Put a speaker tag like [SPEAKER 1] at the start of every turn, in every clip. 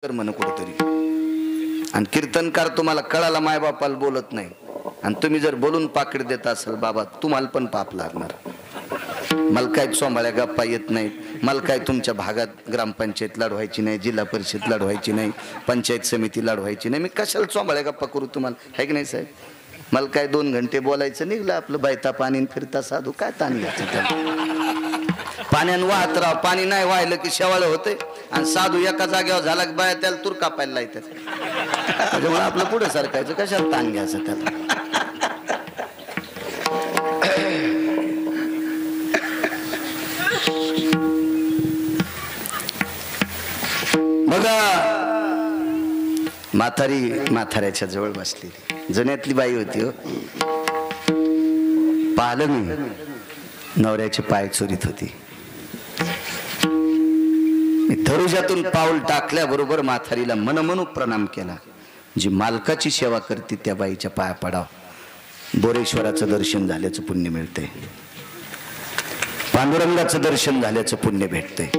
[SPEAKER 1] कर म्हण कुठेतरी, आणि कीर्तनकार तुम्हाला कळाला मायबापाला बोलत नाही आणि तुम्ही जर बोलून पाकिट देत असाल बाबा तुम्हाला पण पाप लागणार. मला काय चोंबाळ्या गप्पा येत नाहीत, मला काय तुमच्या भागात ग्रामपंचायत लढवायची नाही, जिल्हा परिषद लढवायची नाही, पंचायत समिती लढवायची नाही, मी कशाला चोंबाळ्या गप्पा करू तुम्हाला, है की नाही साहेब? मला काय 2 घंटे बोलायचं निघलं आपलं बायता पाणी फिरता साधू काय ताण घ्यायचं त्याला. पाण्यानं वाहत राव, पाणी नाही वाहिलं की शेवाळ होते आणि साधू एका जागेवर झाला की बाया त्याला तूर कापायला लायतात. त्याच्यामुळे आपलं पुढे सरकायचं, कशाला ताण घ्यायचं त्याला. बघा म्हाताऱ्याच्या जवळ बसलेली जुन्यातली बाई होती हो. पाहिलं मी, नवऱ्याचे पाय चोरीत होती. दरोजातून पाऊल टाकल्याबरोबर म्हातारीला मनमनू प्रणाम केला. जी मालकाची सेवा करते त्या बाईच्या पाया पडाव, बोरेश्वराचं दर्शन झाल्याचं पुण्य मिळते, पांडुरंगाचं दर्शन झाल्याचं पुण्य भेटते.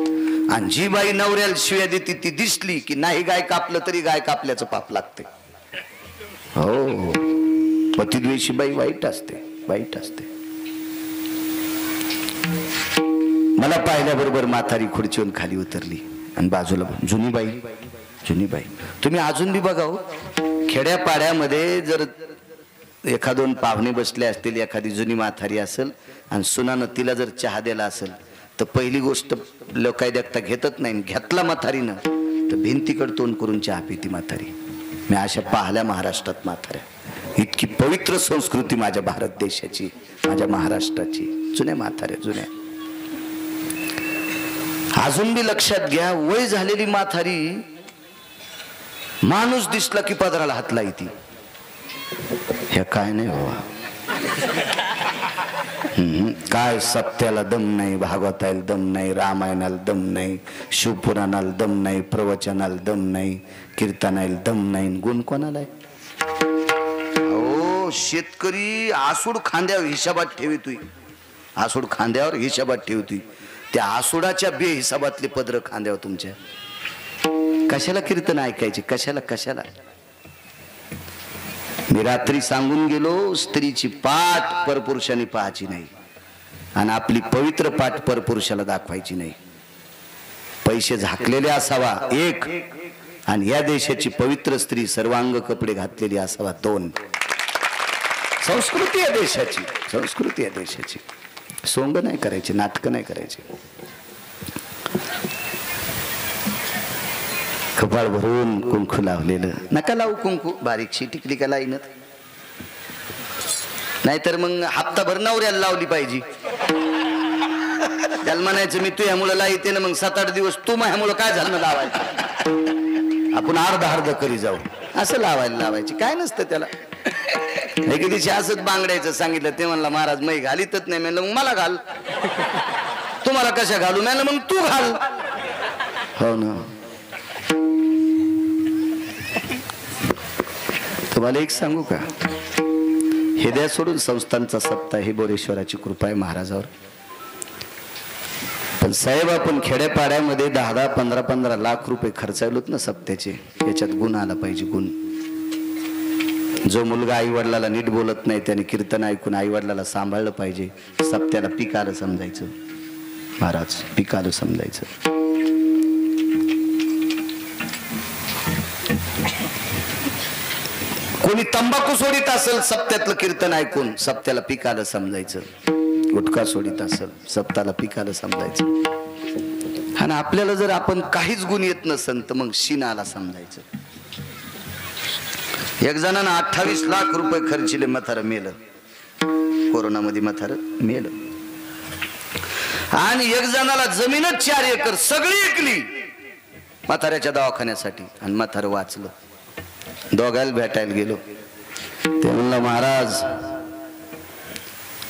[SPEAKER 1] आणि जी बाई नवऱ्याला शिव्या देते ती दिसली की नाही गाय कापलं तरी गाय कापल्याचं पाप लागते. हो, पतिद्वेषी बाई वाईट असते, वाईट असते. मला पाहिल्याबरोबर म्हातारी खुर्चीवरून खाली उतरली आणि बाजूला जुनी बाई. तुम्ही अजून बी बघा हो, खेड्यापाड्यामध्ये जर एखादोन पाहुणे बसले असतील, एखादी जुनी म्हातारी असेल आणि सुनानं तिला जर चहा दिला असेल तर पहिली गोष्ट लोक काय देखता घेतच नाही. घेतला म्हातारीनं तर भिंतीकडे तोंड करून चहा पिती म्हातारी. मी अशा पाहिल्या महाराष्ट्रात म्हाताऱ्या. इतकी पवित्र संस्कृती माझ्या भारत देशाची, माझ्या महाराष्ट्राची. जुन्या म्हाताऱ्या, जुन्या. अजून बी लक्षात घ्या, वय झालेली म्हातारी माणूस दिसला की पदराला हात लायती. हे काय नाही बाबा, काय सत्याला दम नाही, भागवताला दम नाही, रामायणाला दम नाही, शिवपुराणाला दम नाही, प्रवचनाला दम नाही, कीर्तनाला दम नाही. गुण कोणाला आहे? हो, शेतकरी आसूड खांद्यावर हिशोबात ठेवतोय, आसूड खांद्यावर हिशोबात ठेवतोय. त्या आसुडाच्या बेहिसाबातले पदर खांद्यावर तुमच्या. कशाला कीर्तन ऐकायचे, कशाला? मी रात्री सांगून गेलो, स्त्रीची पाठ परपुरुषाने पाहायची नाही आणि आपली पवित्र पाठ परपुरुषाला दाखवायची नाही. पैसे झाकलेले असावा 1, आणि या देशाची पवित्र स्त्री सर्वांग कपडे घातलेली असावा 2. संस्कृती आहे देशाची, संस्कृती आहे देशाची. सोंग नाही करायचे, नाटक नाही करायचे. कपाळ भरून कुंकू लावलेलं नका लावू. कुंकू बारीकशी टिकली का लाईनत, नाहीतर मग हप्ताभर नवऱ्याला लावली पाहिजे. त्याला म्हणायचं मी तुझ्यामुळं लाईते ना, मग 7-8 दिवस तू माझ्यामुळं काय झालं लावायचं, आपण अर्ध करी जाऊ असं लावायची. काय नसतं त्याला. एके दिवशी असंच बांगड्याचं सांगितलं, ते म्हणला महाराज मै घालीतच नाही. म्हणलं मग मला घाल. तुम्हाला कशा घालू? म्हणलं मग तू घाल. हो ना. तुम्हाला एक सांगू का, हे द्या सोडून संस्थांचा सप्ताह, ही बोरेश्वराची कृपा आहे महाराजावर. पण साहेब आपण खेड्यापाड्यामध्ये 10-10, 15-15 लाख रुपये खर्चायलोत ना सप्त्याचे. याच्यात गुण आला पाहिजे, गुण. जो मुलगा आई वडिलाला नीट बोलत नाही त्याने कीर्तन ऐकून आई वडिलाला सांभाळलं पाहिजे. सप्त्याला पीक आलं समजायचं महाराज, पीक आलं समजायचं. कोणी तंबाखू सोडित असेल सप्त्यातलं कीर्तन ऐकून, सप्त्याला पीक आलं समजायचं. गुटखा सोडित असेल, सप्त्याला पीक आलं समजायचं. आणि आपल्याला जर आपण काहीच गुण येत नसेल तर मग शीन आला समजायचं. एक जणांना 28 लाख रुपये खर्चिले, म्हातारं मेलं. कोरोनामध्ये म्हातारं मेलं. आणि एक जणाला जमीनच 4 एकर सगळी ऐकली म्हाताऱ्याच्या दवाखान्यासाठी, आणि म्हातारं वाचलं. दोघायला भेटायला गेलो, ते म्हणलं महाराज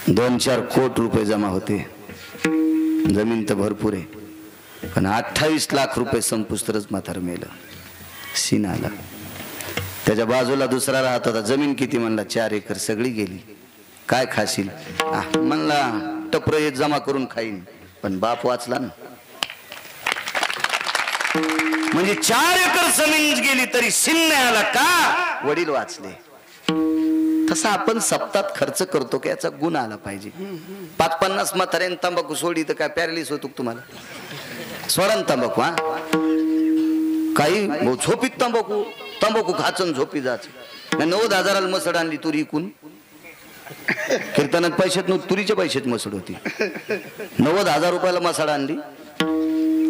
[SPEAKER 1] 2-4 कोटी रुपये जमा होते, जमीन तर भरपूर आहे, पण 28 लाख रुपये संपुस्तरच म्हातारं मेलं. सीन आला. त्याच्या बाजूला दुसरा राहत होता. जमीन किती? म्हणला 4 एकर, सगळी गेली. काय खाशील? म्हणला टपर जमा करून खाईन. पण बाप वाचला ना. म्हणजे 4 एकर जमीन गेली तरी सिन्न आला का? वडील वाचले. तसा आपण सप्तात खर्च करतो की याचा गुण आला पाहिजे. 50-50 म्हाताऱ्याने तंबाखू सोडी तर काय पॅरालिस होतो तुम्हाला? सोडा तंबाखू. हा काही झोपीत तंबाखू खाचन झोपी जाच. 90,000 मसड आणली तुरी इकून. कीर्तनात पैशात नव्हती, तुरीच्या पैशात मसड होती. 90,000 रुपयाला मसड आणली.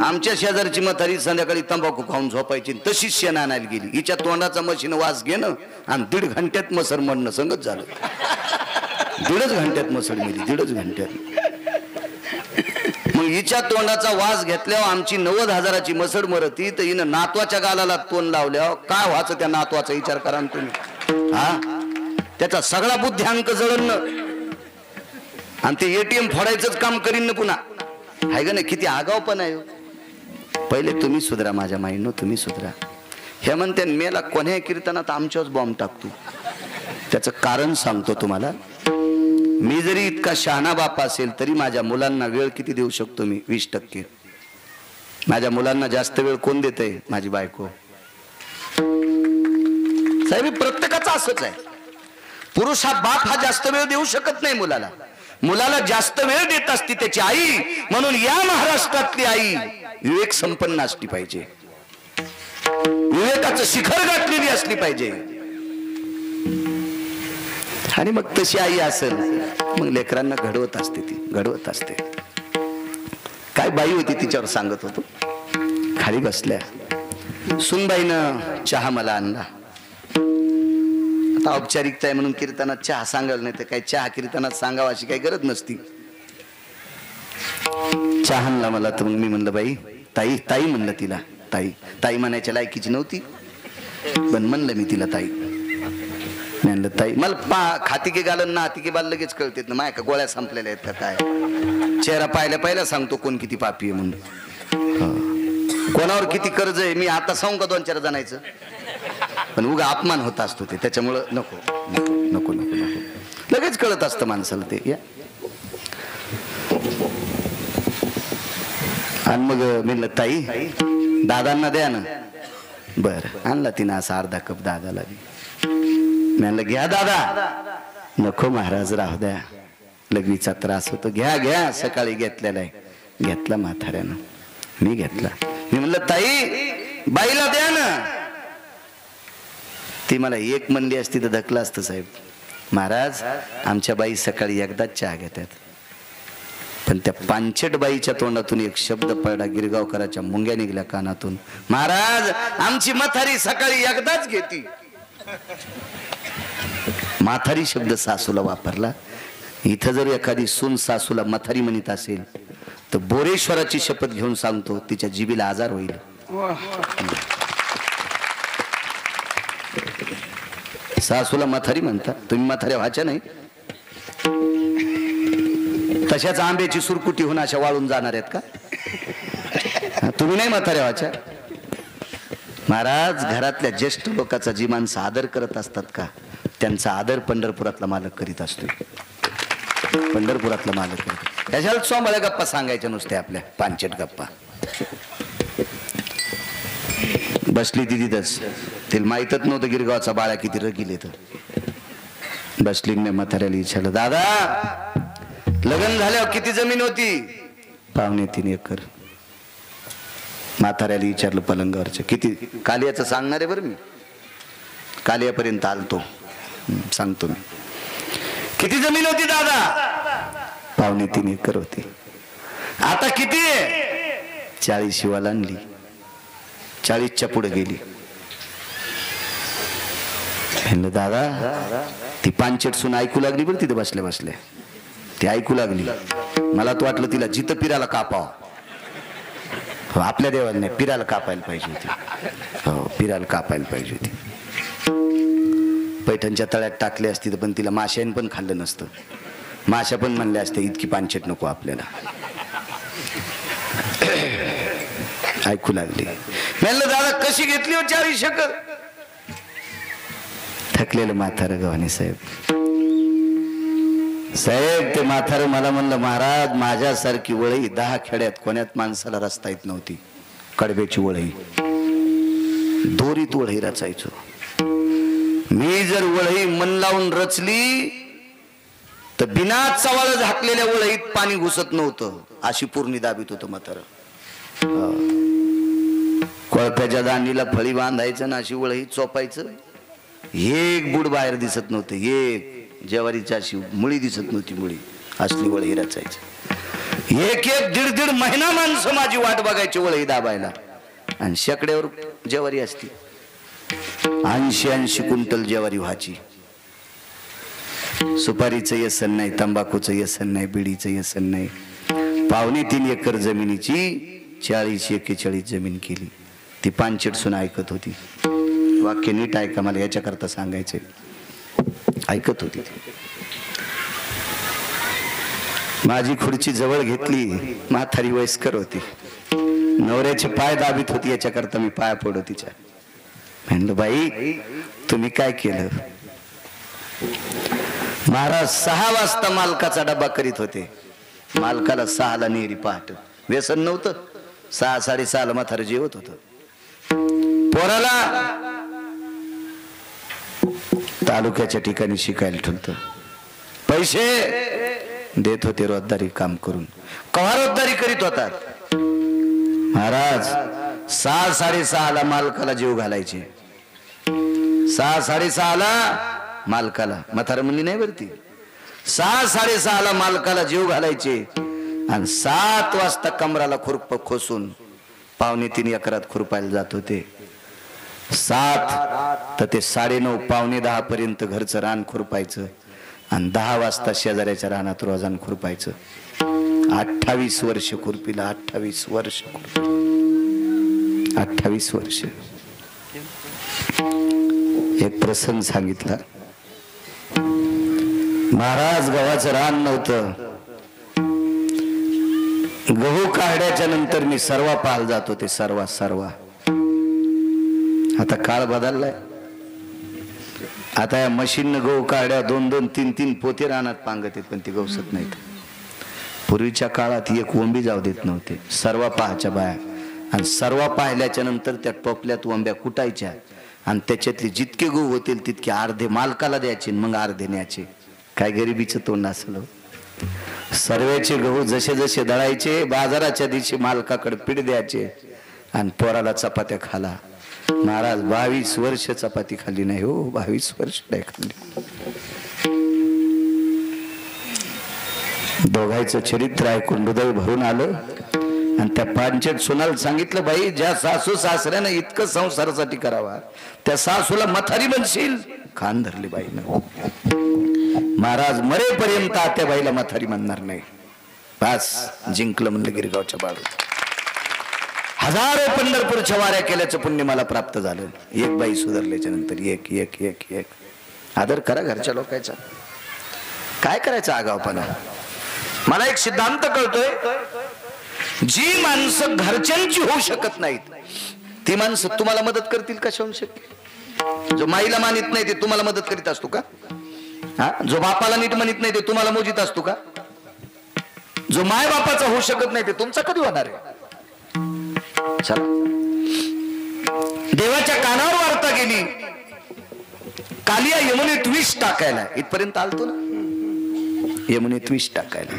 [SPEAKER 1] आमच्या शेजारची म्हातारी संध्याकाळी तंबाखू खाऊन झोपायची, तशीच शेण आणायला गेली. हिच्या तोंडाचा मशीन वास घेणं आणि 1.5 घंट्यात मसड म्हणणं संगत झालं. 1.5 घंट्यात मसड मिली, 1.5 घंट्यात. मग हिच्या तोंडाचा वास घेतल्यावर आमची 90,000ची मसड मरती, तर हिनं नातवाच्या गालाला तोंड लावल्यावर काय व्हायचं त्या नातवाचा विचार करा तुम्ही. हा त्याचा सगळा बुद्ध्यांक जळण आणि ते ATM फोडायचंच काम करीन ना पुन्हा. आहे का नाही? किती आगाव पण आहे. पहिले तुम्ही सुधरा माझ्या माईनो, तुम्ही सुधरा. हे म्हणते मेला कोण्या कीर्तनात आमच्याच बॉम्ब टाकतो. त्याचं कारण सांगतो तुम्हाला. मी जरी इतका शहाणा बाप असेल तरी माझ्या मुलांना वेळ किती देऊ शकतो मी? 20%. माझ्या मुलांना जास्त वेळ कोण देतंय? माझी बायको. साहेब प्रत्येकाचं असंच आहे. पुरुष हा बाप हा जास्त वेळ देऊ शकत नाही मुलाला. मुलाला जास्त वेळ देत असती त्याची आई. म्हणून या महाराष्ट्रातली आई विवेक संपन्न असली पाहिजे, विवेकाचं शिखर गाठलेली असली पाहिजे. आणि मग तशी आई असेल मग लेकरांना घडवत असते, ती घडवत असते. काय बाई होती तिच्यावर सांगत होतो. खाली बसल्या सुनबाईनं चहा मला आणला. आता औपचारिकता आहे म्हणून कीर्तनात चहा सांगाल, नाही तर काही चहा कीर्तनात सांगावं अशी काही गरज नसती. चहा आणला मला तर मग मी म्हणलं बाई ताई ताई म्हणलं तिला. ताई ताई म्हणायच्या लायकीची नव्हती पण म्हणलं मी तिला ताई. म्हणलं ताई मला खाती की घालन ना हाती की बाल लगेच कळतेत ना. माय का गोळ्या संपलेल्या आहेत का काय? चेहरा पाहिल्या पहिला सांगतो कोण किती पापी आहे म्हणून, कोणावर किती कर्ज आहे. मी आता सांगू का 2-4 जणांचं? पण उगा अपमान होत असतो ते, त्याच्यामुळं नको नको नको नको नको. लगेच कळत असतं माणसाला ते. या आणि मग म्हणलं ताई दादांना द्या ना. बर आणला तिनं असा अर्धा कप दादाला. म्हणलं घ्या दादा. नको महाराज राहू द्या, लघवीचा त्रास होतो. घ्या घ्या, सकाळी घेतलेला आहे. घेतला म्हाताऱ्यानं, मी घेतला. मी म्हणलं ताई बाईला द्या ना. ती मला एक म्हणली असती तर धकलं असतं साहेब. महाराज आमच्या बाई सकाळी एकदाच चहा घेतात. पण त्या पांचट बाईच्या तोंडातून एक शब्द पडला, गिरगावकराच्या मुंग्या निघल्या कानातून. महाराज आमची म्हातारी सकाळी एकदाच घेती. म्हातारी शब्द सासूला वापरला. इथं जर एखादी सून सासूला म्हातारी म्हणत असेल तर बोरेश्वराची शपथ घेऊन सांगतो तिच्या जिबीला आजार होईल. सासूला म्हातारी म्हणता तुम्ही? म्हाताऱ्या व्हायच्या नाही. तशाच आंब्याची सुरकुटी होऊन अशा वाळून जाणार आहेत का तुम्ही? नाही म्हाताऱ्या व्हायच्या. महाराज घरातल्या ज्येष्ठ लोकांचा जी माणसं आदर करत असतात का त्यांचा आदर पंढरपुरातला मालक करीत असतो. पंढरपुरातला मालक करतो. त्याच्याला सोंबाळ्या गप्पा सांगायच्या नुसत्या, आपल्या पांचट गप्पा. बसली ती तिथंच. तिला माहीतच नव्हतं गिरगावचा बाळा किती रगील येत. बसली मी म्हाताऱ्याला विचारलं, दादा लग्न झाल्यावर किती जमीन होती? 2.25 एकर. म्हाताऱ्याला विचारलं पलंगावरच्या किती? कालियाचं सांगणार आहे बरं मी, कालियापर्यंत आलतो. सांगतो मी. किती जमीन होती दादा? 2.25 एकर होती. आता किती आहे? 40 ओलांडली. 40च्या पुढे गेली. म्हणलं दादा ती पांचट सून ऐकू लागली बरं तिथे बसल्या बसल्या. ती ऐकू लागली. मला तर वाटलं तिला जिथं पिराला कापाव. आपल्या देवाला नाही, पिराला कापायला पाहिजे होती. हो पिराला कापायला पाहिजे होती. पैठणच्या तळ्यात टाकले असती तर पण तिला माशाने पण खाल्लं नसतं. माशा पण म्हणल्या असते इतकी पांचट नको आपल्याला. ऐकू लागली. म्हणलं दादा कशी घेतली हो 40 एकर? थकलेलं म्हातारं गव्हाणे साहेब. साहेब ते म्हातारं मला म्हणलं, महाराज माझ्यासारखी वळई 10 खेड्यात कोण्यात माणसाला रस्ता येत नव्हती. कडब्याची वळई दोरीत वळही रचायचो. मी जर वळही मन लावून रचली तर बिना चवाळ झाकलेल्या वळहीत पाणी घुसत नव्हतं, अशी पूर्णी दाबीत होतं म्हातारं. कोळप्याच्या दांडीला फळी बांधायचं ना अशी वळही चोपायचं. एक बुड बाहेर दिसत नव्हतं, एक ज्वारीची अशी मुळी दिसत नव्हती, मुळी असली वळही रचायची. एक एक दीड दीड महिना माणसं माझी वाट बघायची वळही दाबायला. आणि शेकड्यावर ज्वारी असती, 80-80 क्विंटल ज्वारी व्हायची. सुपारीचं व्यसन नाही, तंबाखूचं व्यसन नाही, बिडीचं व्यसन नाही. 2.25 एकर जमिनीची 40-41 जमीन केली. ती पानचेट सुना ऐकत होती. वाक्य नीट ऐका, मला याच्याकरता सांगायचंय. ऐकत होती ती. माझी खुर्ची जवळ घेतली, म्हातारी वयस्कर होती, नवऱ्याचे पाय दाबीत होती, याच्याकरता मी पाया पडो तिच्या. म्हणलं बाई तुम्ही काय केलं? महाराज 6 वाजता मालकाचा डबा करीत होते. मालकाला 6ला नेहरी पहाट. व्यसन नव्हतं, 6-6:30 म्हातारं जेवत होत. पोराला तालुक्याच्या ठिकाणी शिकायला ठेवतं. पैसे देत होते रोजदारी काम करून. कवा रोजदारी करीत होतात महाराज. 6-6:30 मालकाला जीव घालायचे. 6-6:30 मालकाला, म्हातारं म्हणली नाही वरती, 6-6:30 मालकाला जीव घालायचे. आणि 7 वाजता कमराला खुरप खोसून 9:15 एकरात खुरपायला जात होते. 7 तर ते 9:30 9:45 पर्यंत घरचं रान खुरपायचं. आणि 10 वाजता शेजाऱ्याच्या रानात रोजान खुरपायचं. 28 वर्ष खुरपीला. 28 वर्ष. 28 वर्ष. एक प्रसंग सांगितला. महाराज गव्हाचं रान नव्हतं. गहू काढ्याच्या नंतर मी सर्वा पाहायला जात होते. सर्वा. आता काळ बदललाय. आता या मशीननं गहू काढ्या 2-2, 3-3 पोते रानात पांगत आहेत, पण ते गवसत नाहीत. पूर्वीच्या काळात एक वंबी जाऊ देत नव्हते. सर्वा पाहायच्या बाया. आणि सर्वा पाहिल्याच्या नंतर त्या टोपल्यात वंब्या कुटायच्या. आणि त्याच्यातले जितके गहू होतील तितके अर्धे मालकाला द्यायचे, मग अर्धे न्यायचे. काय गरिबीचं तोंड असलं. सर्वेचे गहू जसे जसे दळायचे, बाजाराच्या दिवशी मालकाकडे पीठ द्यायचे. आणि पोराला चपात्या खाला. महाराज 22 वर्ष चपाती खाल्ली नाही हो. 22 वर्ष नाही खाल्ली. दोघांचं चरित्र ऐकून हृदय भरून आलं. आणि त्या पांचट सुनाला सांगितलं, बाई ज्या सासू सासऱ्यानं इतकं संसारासाठी करावा, त्या सासूला म्हातारी म्हणशील. खान धरली बाईनं. महाराज मरेपर्यंत त्या बाईला म्हातारी म्हणणार नाही. बस जिंकलं म्हणलं गिरगावच्या बाळू. हजारो पंढरपूरच्या वाऱ्या केल्याचं पुण्य मला प्राप्त झालं. एक बाई सुधारल्याच्या नंतर एक एक एक एक. आदर करा घरच्या लोकांचा. काय करायचं आगावपणा. मला एक सिद्धांत कळतोय, जी माणसं घरच्यांची होऊ शकत नाहीत ती माणसं तुम्हाला मदत करतील कशा होऊ शक्य. जो माईला मानित नाही ते तुम्हाला मदत करीत असतो का? जो बापाला नीट म्हणत नाही ते तुम्हाला मोजित असतो का? जो माय बापाचा होऊ शकत नाही ते तुमचा कधी होणार आहे? चला, देवाच्या कानावर वार्ता गेली, कालिया यमुनेत विष टाकायला. इथपर्यंत आलतो ना, यमुनेत विष टाकायला.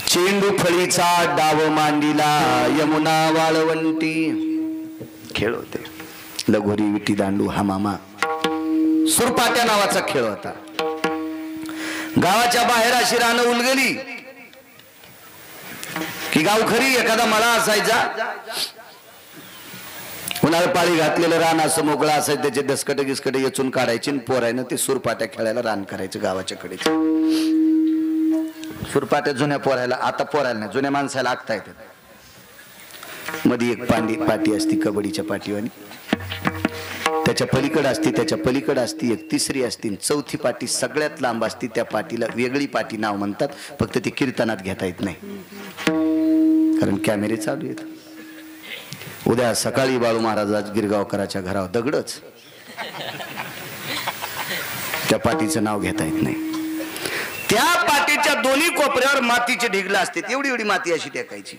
[SPEAKER 1] चेंडू फळीचा डाव मांडीला यमुना वाळवंटी. खेळ होते. लगोरी, विटी दांडू, हा मामा. सुरपाट्या नावाचा खेळ होता. गावाच्या बाहेर अशी रानं उलगली की गावखरी एखादा मळा असायचा. उन्हाळ पाळी घातलेलं रान असं मोकळं असायचं. त्याचे दसकट गिसकट येचून काढायचे. पोरायनं ते सुरपाट्या खेळायला रान करायचं गावाच्या कडे. सुरपाट्या जुन्या पोरायला, आता पोरायला नाही, जुन्या माणसाला आखता येतात. मध्ये एक पाटी असती कबड्डीच्या पाठीवानी. त्याच्या पलीकडे असती, त्याच्या पलीकडे असती एक तिसरी असती, चौथी पाटी सगळ्यात लांब असती. त्या पाटीला वेगळी पाटी नाव म्हणतात. फक्त ती कीर्तनात घेता येत नाही कारण कॅमेरे चालू आहेत. उद्या सकाळी बाळू महाराज गिरगावकराच्या घरावर दगडच. त्या पाटीचं नाव घेता येत नाही. त्या पाटीच्या दोन्ही कोपऱ्यावर मातीचे ढिगलं असते. एवढी एवढी माती अशी टेकायची.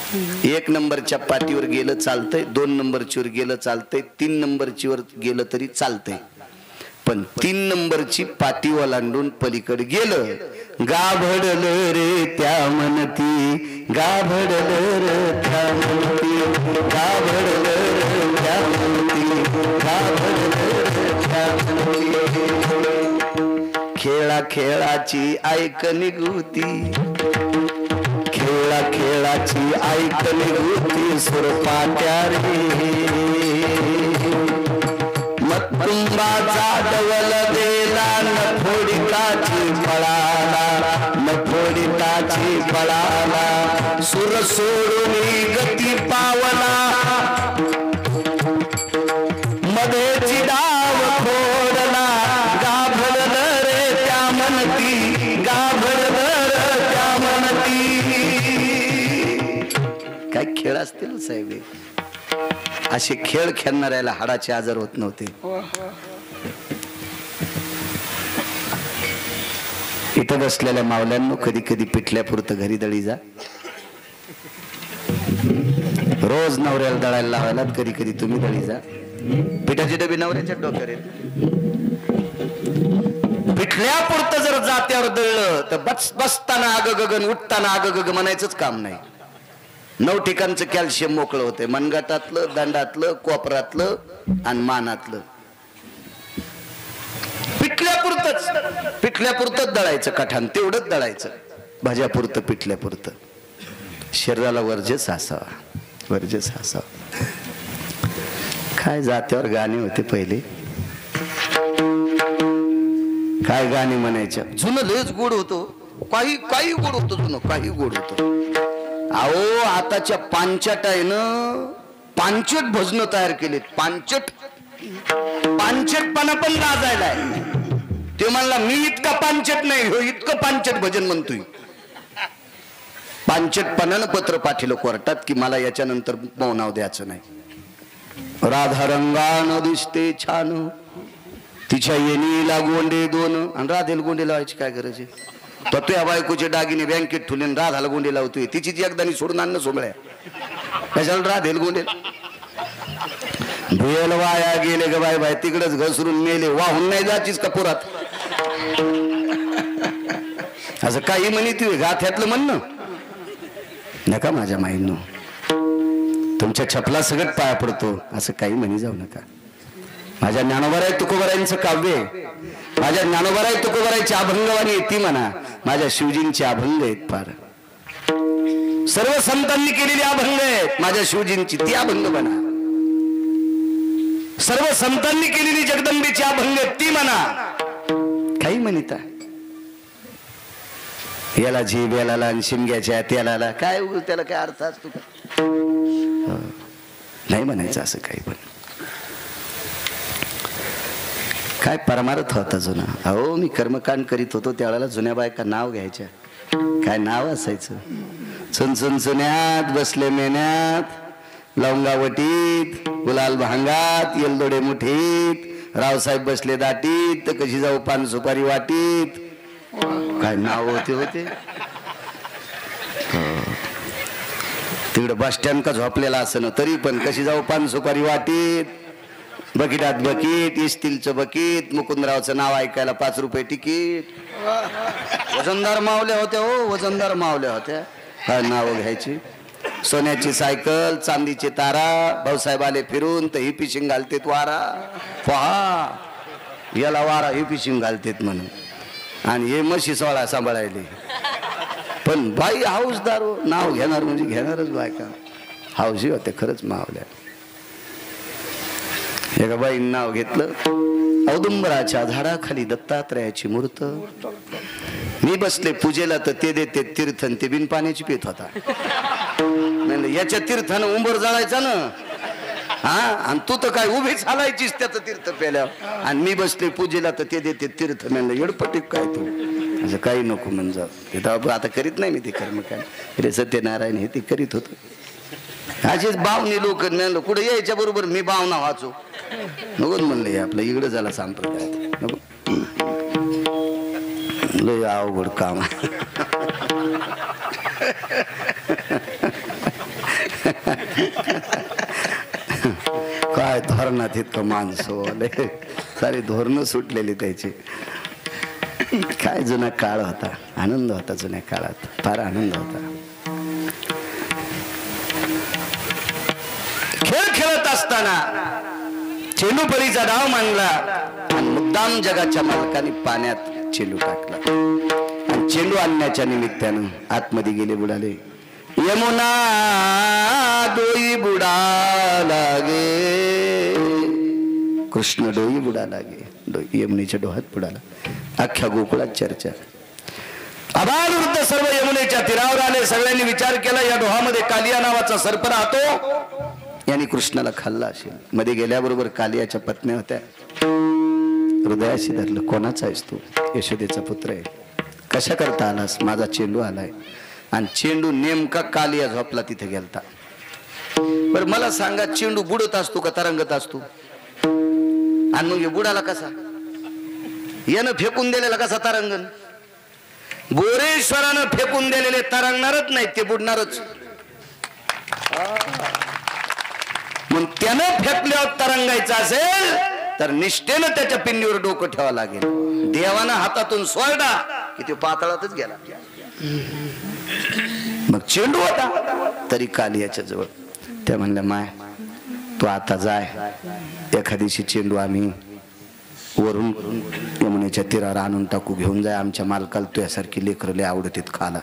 [SPEAKER 1] 1 नंबरच्या पाठीवर गेलं चालतंय, 2 नंबरची वर गेलं चालतंय, 3 नंबरची वर गेलं तरी चालतंय, पण 3 नंबरची पाटी ओलांडून पलीकडे गेलं, गाभडलं रे त्या म्हणती, गाभडलं रे त्या म्हणती, गाभडलं रे त्या म्हणती, गाभडलं रे त्या म्हणती. खेळा खेळाची ऐक निघुती, खेळा खेळाची ऐक निघुती, सुरपाट्या रे मतुंबाचा डवल देला, नफोडिताची पळाला, नफोडिताची पळाला, सुर सोडून गती पावला, मध्येची डाव फोडला, गाभडलं रे त्या म्हणती, गाभडलं रे त्या म्हणती. काय खेळ असतील साहेब, असे खेळ खेळणाऱ्याला हाडाचे आजार होत नव्हते. इथं बसलेल्या मावल्यांनो, कधी कधी पिठल्यापुरतं घरी दळी जा. रोज नवऱ्याला दळायला लावायला कधी कधी तुम्ही दळी जा. पिठाचे डबे नवऱ्याच्या डोक्यावर येत. पिठल्यापुरतं जर जात्यावर दळलं तर बसताना आग गगन, उठताना आग गग म्हणायचंच काम नाही. 9 ठिकाणचं कॅल्शियम मोकळं होते, मनगटातलं, दंडातलं, कोपरातलं आणि मानातलं. पिठल्यापुरतच दळायचं, कठान तेवढंच दळायचं, भाज्यापुरतं, पिठल्यापुरतं. शरीराला वर्जस असावा, वर्जस असावा. काय जात्यावर गाणे होते पहिले, काय गाणे म्हणायच्या. जुनं लयच गोड होतो, काही काही गोड होतो, जुनं काही गोड होतं. अहो आताच्या पांचट आहे ना, पांचट भजन तयार केलेत. पांचटपणा पण लाजायला आहे. ते म्हणला मी इतका पांचट नाही, हो इतकं पांचट भजन म्हणतोय. पांचटपणानं पत्र पाठवलं कोर्टात की मला याच्यानंतर नाव द्यायचं नाही. राधा रंगानं दिसते छान, तिच्या येणीला गोंडे 2, आणि राधेला गोंडे लावायची काय गरज आहे. तर तुझ्या बायकोचे दागिने बँकेत ठेवले, राधाला गोंडे लावतोय. तिची एकदानी सोडून आणणं सोबळ्या, कशाला राधेला गोंडे. भुयल वाया गेले ग बाय बाय, तिकडच घसरून मेले, वाहून नाही जाचीस का पुरात. असं काही म्हणी तू गाथ्यातलं म्हणणं नका माझ्या माईंनो. तुमच्या छपला सगळं पाया पडतो, असं काही म्हणी जाऊ नका. माझ्या ज्ञानोबाराय तुकोबारायांचं काव्य, माझ्या ज्ञानोबाराय तुकोबारायची अभंगवाणी ती म्हणा, माझ्या शिवजींचे अभंग आहेत. फार सर्व संतांनी केलेली अभंग आहेत माझ्या शिवजींची, ती अभंग म्हणा. सर्व संतांनी केलेली जगदंबेची अभंग ती म्हणा. काही म्हणता याला जीभ याला आणि शिमग्याच्या त्याला काय, त्याला काय अर्थ असतो का. नाही म्हणायचं असं काही. पण काय परमार्थ होता जुना. अहो मी कर्मकांड करीत होतो त्यावेळेला जुन्या बायका नाव घ्यायच्या. काय नाव असायचं, चुनचुन चुन्यात, बसले मेन्यात, लवंगावटीत, गुलाल भांगात, येलदोडे मुठीत, रावसाहेब बसले दाटीत, तर कशी जाऊ पान सुपारी वाटीत. काय नाव होते. तिकडे बस स्टँड का झोपलेला असं ना, तरी पण कशी जाऊ पान सुपारी वाटीत, बकिटात बकीट, इस्टीलचं बकीट, मुकुंदरावचं नाव ऐकायला 5 रुपये तिकीट. वजनदार मावल्या होत्या, हो वजनदार मावल्या होत्या. काय नाव घ्यायची. सोन्याची सायकल, चांदीचे तारा, भाऊसाहेब आले फिरून तर ही पिशिंग घालतेत वारा. पहा याला वारा ही पिशिंग घालतेत म्हणून, आणि हे म्हशी सोळा सांभाळायले. पण बाई हाऊसदार, नाव घेणार म्हणजे घेणारच बायका. हाऊसी होते खरंच मावल्या. एका बाईन नाव घेतलं, औदुंबराच्या झाडाखाली दत्तात्रयाची मूर्त. मी बसले पूजेला तर ते देते तीर्थन, ते बिन पाण्याची पेत होता. याच्या तीर्थानं उंबर जाळायचा ना, हा, आणि तू तर काय उभीच हालायचीस त्याचं तीर्थ पेल्यावर, आणि मी बसले पूजेला तर ते देते तीर्थ. म्हणलं येडपटीक काय तू, असं काही नको म्हणजे. तिथं आता करीत नाही मी ते कर्म. काय रे सत्यनारायण हे ते करीत होत. असेच बावनी लोक म्हणलं कुठे यायच्या बरोबर मी बावना वाचू नको म्हणलं. आपलं इकडं झाला संप्रदायात नको, लय अवघड काम. काय धोरणात इतकं माणसं सारी धोरणं सुटलेली त्याची. काय जुना काळ होता, आनंद होता जुन्या काळात, फार आनंद होता. खेळ खेळत असताना चेंडूपरीचा डाव मांडला आणि मुद्दाम जगाच्या मालकाने पाण्यात चेंडू टाकला आणि चेंडू आणण्याच्या निमित्तानं आतमध्ये गेले, बुडाले. यमुना डोई बुडा लागे, कृष्ण डोई बुडा लागे. यमुनेच्या डोहात बुडाला. अख्ख्या गोकुळात चर्चा. आभार वृद्ध सर्व यमुनेच्या तीरावर आले. सगळ्यांनी विचार केला या डोहामध्ये कालिया नावाचा सर्प राहतो, यांनी कृष्णाला खाल्ला असेल. मध्ये गेल्याबरोबर कालियाच्या पत्न्या होत्या. हृदयाशी धरलं, कोणाचा आहेस तू? यशोदेचा पुत्र आहे. कशा करता आलास? माझा चेंडू आलाय. आणि चेंडू नेमका कालिया झोपला तिथे गेलता. बरं मला सांगा, चेंडू बुडत असतो का तरंगत असतो? आणि मग बुडाला कसा? यानं फेकून दिलेला कसा तरंगण? बोरेश्वरानं फेकून दिलेले तरंगणारच नाही, ते बुडणारच. मग त्यानं फेकल्यावर तरंगायचं असेल तर निष्ठेनं त्याच्या पिंडीवर डोकं ठेवावं लागेल. देवानं हातातून सोडला की तो पाताळातच गेला. मग चेंडू होता तरी कालियाच्या जवळ. त्या म्हणल्या, माय तू आता जाय, एखादीशी चेंडू आम्ही वरून यमुनेच्या तीरावर आणून टाकू, घेऊन जाय. आमच्या मालकाला तुझ्यासारखी लेकरं लय आवडतात खाला.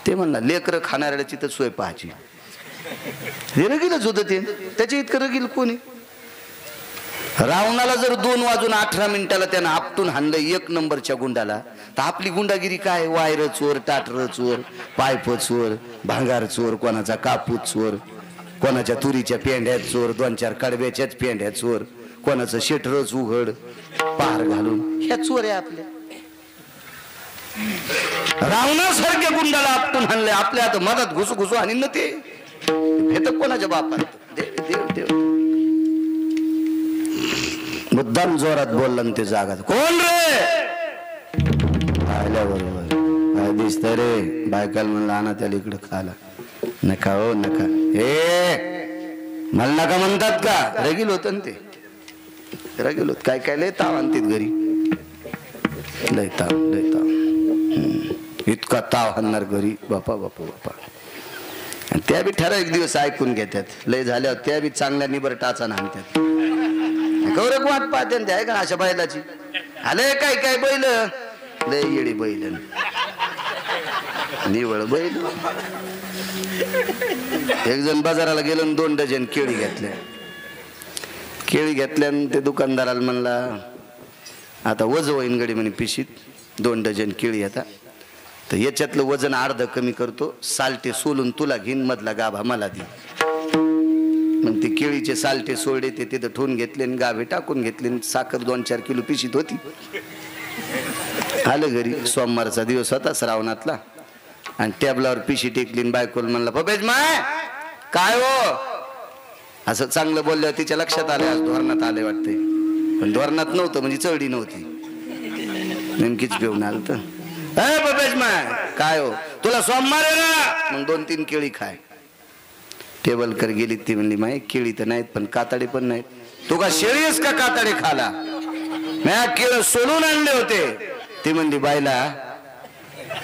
[SPEAKER 1] ते म्हणला, लेकरं खाणाऱ्याची तर सोय पाहायची. हे रगीलच होतं ते, त्याच्या इतकं रगील कोणी? रावणाला जर 2:18 त्यानं आपटून हाणलं 1 नंबरच्या गुंडाला, तर आपली गुंडागिरी काय? वायर चोर, टाटर चोर, पायप चोर, भांगार चोर, कोणाचा कापूस चोर, कोणाच्या तुरीच्या पेंढ्यात चोर, 2-4 कडब्याच्याच पेंढ्या चोर, कोणाचं शेटरच उघड पार घालून, ह्या चोर आहे आपल्या. रावणासारख्या गुंडाला आपटून हाणले. आपल्या आता मधात घुसू घुसू आणि न ते भेट कोणाच्या बापात? देव देव मुद्दाम जोरात बोलला ते जागा. कोण रे? आल्याबरोबर काय दिसत रे? बायकाला म्हणलं, आणा त्याला इकडे खाला. नका हो नका, हे मला नका म्हणतात का? रगील होत ना ते, रगील होत. काय काय लय ताव आणतात घरी, लय ताव लय ताव. इतका ताव आणणार घरी, बापा बापा बापा. त्या बी ठराविक दिवस ऐकून घेतात. लय झाल्यावर त्या बी चांगल्या निबर टाचा आणतात. गौरव वाट पाहते ते आहे का अशा बैलाची? आले काय काय बैल, लय येडी बैल, निवळ बैल. एक जण बाजाराला गेलो, 2 डझन केळी घेतल्या. केळी घेतल्यान ते दुकानदाराला म्हणला, आता वज होईन गडी म्हणे पिशीत 2 डझन केळी. आता तर याच्यातलं वजन अर्ध कमी करतो, सालटे सोलून तुला घेईन, मधला गाभा मला दे. मग ते केळीचे सालटे सोडे ते तिथं ठेवून घेतले, गाभे टाकून घेतले. साखर 2-4 किलो पिशीत होती. आलं घरी. सोमवारचा दिवस होता श्रावणातला. आणि टेबलावर पिशी टेकली. बायकोल म्हणला, बबेज माय काय हो? असं चांगलं बोलल्यावर तिच्या लक्षात आले, आज धोरणात आले वाटते. पण धोरणात नव्हतं, म्हणजे चढी नव्हती, नेमकीच घेऊन आलं. तर बबेज माय काय हो? तुला सोमवार आहे ना? मग 2-3 केळी खाय. टेबल कर गेली. ती म्हणली, माय केळी तर नाहीत पण कातडे पण नाहीत. तू का शेळीस का कातडे खाला? म्या केळ सोडून आणले होते. ती म्हणली, बायला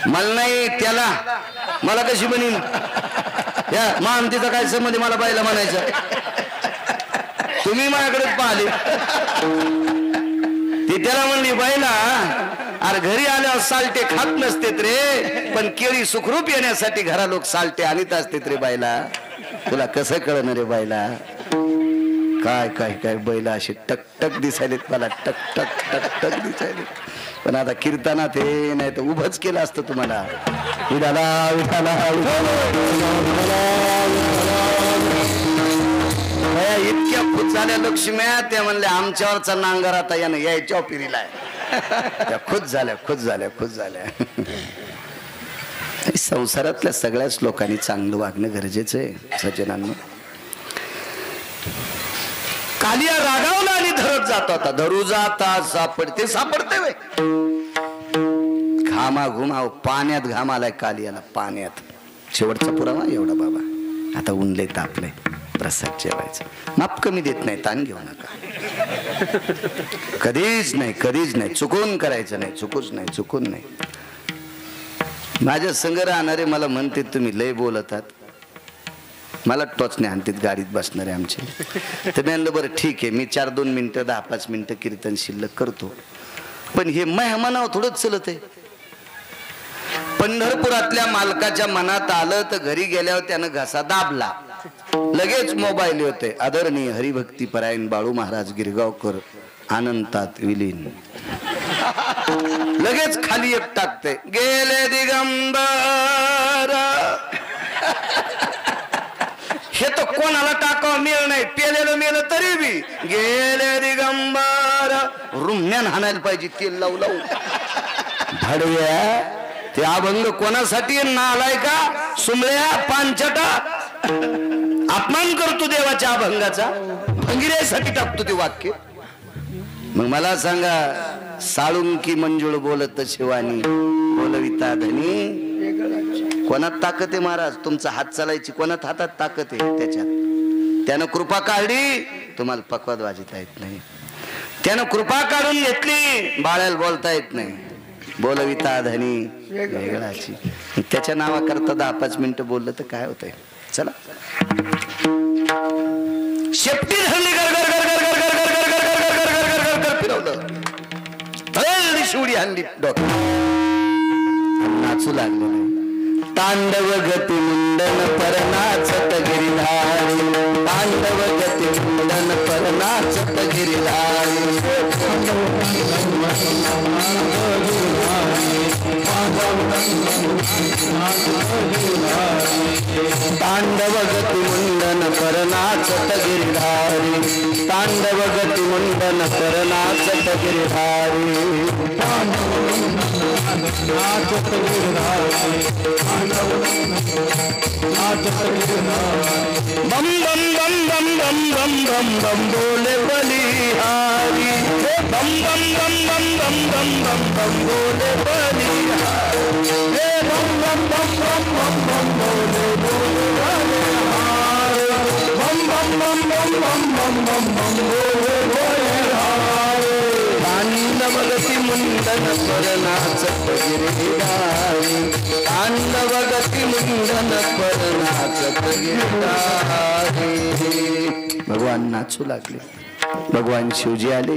[SPEAKER 1] मला नाही, त्याला मला कशी म्हणीन? या मानतीचा काय संबंध मला बायला म्हणायचं? तुम्ही माझ्याकडेच पाहिले. ती त्याला म्हणली, बायला अरे घरी आल्यावर सालटे खात नसतेत रे, पण केळी सुखरूप येण्यासाठी घरा लोक सालटे आणीत असतेत रे बायला. तुला कसं कळणार रे बायला? काय काय काय बैला अशी टकटक दिसायलेत मला, टकटक टकटक दिसायले. पण आता कीर्तनात हे नाही तर उभंच केलं असतं तुम्हाला. विठाला विठाला इतक्या खुश झाल्या लक्ष्म्या. त्या म्हणल्या, आमच्यावरचा नांगर आता यानं यायच्या पिरीला आहे. खुश झाल्या खुश झाल्या खुश झाल्या. संसारातल्या सगळ्याच लोकांनी चांगलं वागणं गरजेचं आहे सज्जनांना. कालिया रागावला आणि धरत जात होता. धरू जाता सापडते सापडते वे घामा घुमा पाण्यात घाम आलाय कालियाला, पाण्यात. शेवटचा पुरावा एवढा बाबा. आता उनले तापले, प्रसाद जेवायचा. माप कमी देत नाही, ताण घेऊ नका. कधीच नाही, कधीच नाही. चुकून करायचं नाही, चुकून नाही. माझ्या संग राहणारे मला म्हणते तुम्ही लय बोलतात, मला टोचणे आणतात गाडीत बसणारे आमचे. तर मी म्हणलं बरं ठीक आहे, मी 4-2 मिनिटं 10-5 मिनिटं कीर्तन शिल्लक करतो. पण हे मेहमानावर थोडंच चलत आहे. पंढरपुरातल्या मालकाच्या मनात आलं तर घरी गेल्यावर त्यानं घसा दाबला, लगेच मोबाईल होते. आदरणीय हरिभक्ती परायण बाळू महाराज गिरगावकर आनंतात विलीन. लगेच खाली एक टाकते, गेले दिगंबर. हे तर कोणाला टाकावं मेल नाही, पेलेलं मेलं तरी बी गेले दिगंबर. रुमण्यान हाणायला पाहिजे तेल लावू लावू. भाडव्या ते अभंग कोणासाठी नालाय का, सुमळ्या पांचटा अपमान करतो देवाच्या अभंगाचा, भंगिऱ्यासाठी टाकतो ते वाक्य. मग मला सांगा, साळुंकी मंजुळ बोलत शिवानी बोलविता धनी. कोणात ताकद आहे महाराज? तुमचा हात चालायची कोणात हातात ताकद आहे? त्याच्यात. त्यानं कृपा काढली, तुम्हाला पक्वाद वाजता येत नाही. त्यानं कृपा काढून घेतली, बाळाला बोलता येत नाही. बोलविता धनी वेगळाची. त्याच्या नावाकरता 10-5 मिनिटं बोललं तर काय होतंय? चला शेपटी धरली, फिरवलं, शिवडी आणली, नाचू लागले. तांडव गती मुंडन परनाचत गिरिधारी, तांडव गती मुंडन परनाचत गिरिधारी. तांडव गती मुंडन परनाचत गिरिधारी, तांडव गती मुंडन परनाचत गिरिधारी. बम बम बम बम बम बम बम बम बोले बलिहारी. बम बम बम बम बम बम बम बम बोले बलिहारी. बम बम बम बम बम बम बोले बलिहारी. बम बम बम बम बम बम बम बम बोले बलिहारी. तांडव गती मुंडन परनाचत गिरिधारी, तांडव गती मुंडन परनाचत गिरिधारी. भगवान नाचू लागले. भगवान शिवजी आले.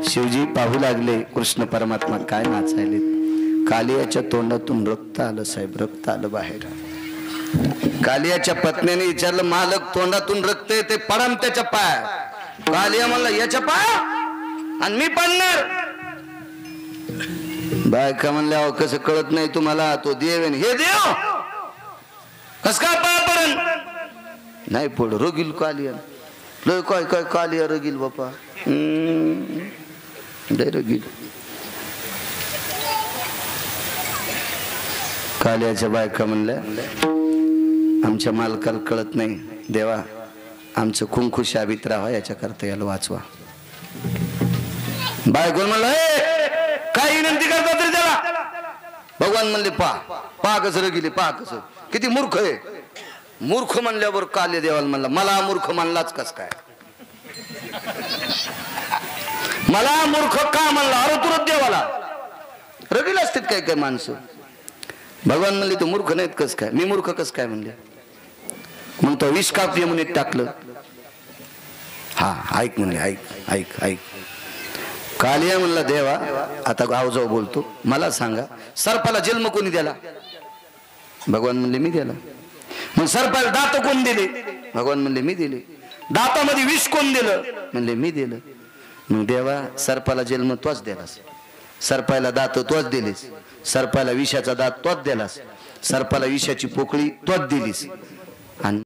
[SPEAKER 1] शिवजी पाहू लागले कृष्ण परमात्मा काय नाचायले. कालियाच्या तोंडातून रक्त आलं साहेब, रक्त आलं बाहेर. कालियाच्या पत्नीने विचारलं, मालक तोंडातून रक्त येते, पडाम त्याच्या पाय. कालिया म्हणला याच्या पाय आणि मी पडणार. बायका म्हणल्या कसं कळत नाही तुम्हाला, तो देव हे देव कस काय पाय पडन? नाही पड, रगील कालिया. लय काय काय कालिया रगील बापा, लय रगील. कालियाच्या बायका म्हणल्या, आमच्या मालकाला कळत नाही देवा, आमचं कुंकू शाबीत राहा याच्याकरता याला वाचवा. बायको म्हणलं काय विनंती करता तरी त्याला. भगवान म्हणले पहा कसं गेले, पहा कसं किती मूर्ख आहे. मूर्ख म्हणल्यावर काले देवाला म्हणला, मला मूर्ख म्हणलाच कस काय? मला मूर्ख का म्हणला? अरे तुरंत देवाला रगील असतात काय काय माणसं. भगवान म्हणले तू मूर्ख नाहीत कस काय? मी मूर्ख कस काय म्हणले? मग तो विष काप यमुनेत टाकलं. हा ऐक म्हणले, ऐक ऐक ऐक. कालिया म्हणला देवा, आता गाव जाऊ बोलतो, मला सांगा सर्पाला जन्म कोणी दिला? भगवान म्हणले मी दिला. मग सर्पाला दात कोण दिले? भगवान म्हणले मी दिले. दातामध्ये विष कोण दिलं? म्हणले मी दिलं. मग देवा सर्पाला जन्म तोच दिलास, सर्पाला दात तोच दिलीस, सर्पाला विषाचा दात तोच दिलास, सर्पाला विषाची पोकळी तोच दिलीस, आणि